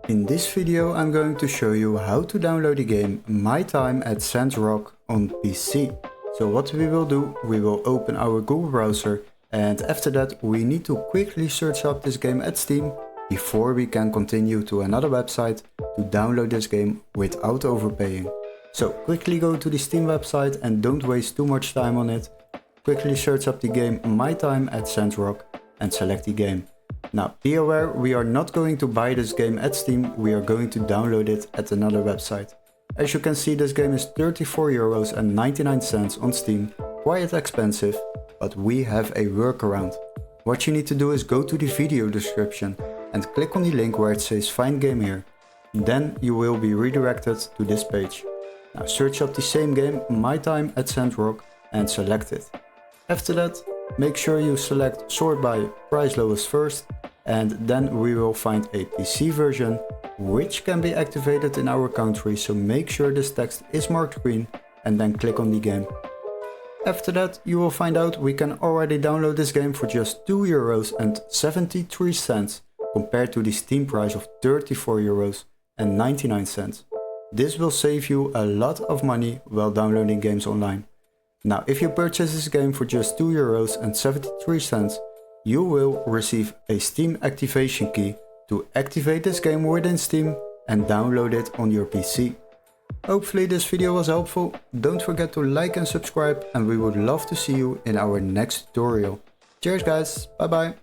In this video I'm going to show you how to download the game My Time at Sandrock on PC. So what we will do, we will open our Google browser and after that we need to quickly search up this game at Steam before we can continue to another website to download this game without overpaying. So quickly go to the Steam website and don't waste too much time on it. Quickly search up the game My Time at Sandrock and select the game. Now be aware, we are not going to buy this game at Steam, we are going to download it at another website. As you can see, this game is €34.99 on Steam, quite expensive, but we have a workaround. What you need to do is go to the video description and click on the link where it says find game here. Then you will be redirected to this page. Now search up the same game, My Time at Sandrock, and select it. After that, make sure you select sort by price lowest first, and then we will find a PC version which can be activated in our country, so make sure this text is marked green and then click on the game. After that you will find out we can already download this game for just €2.73 compared to the Steam price of €34.99. This will save you a lot of money while downloading games online. Now if you purchase this game for just €2.73, you will receive a Steam activation key to activate this game within Steam and download it on your PC. Hopefully this video was helpful. Don't forget to like and subscribe, and we would love to see you in our next tutorial. Cheers guys, bye bye.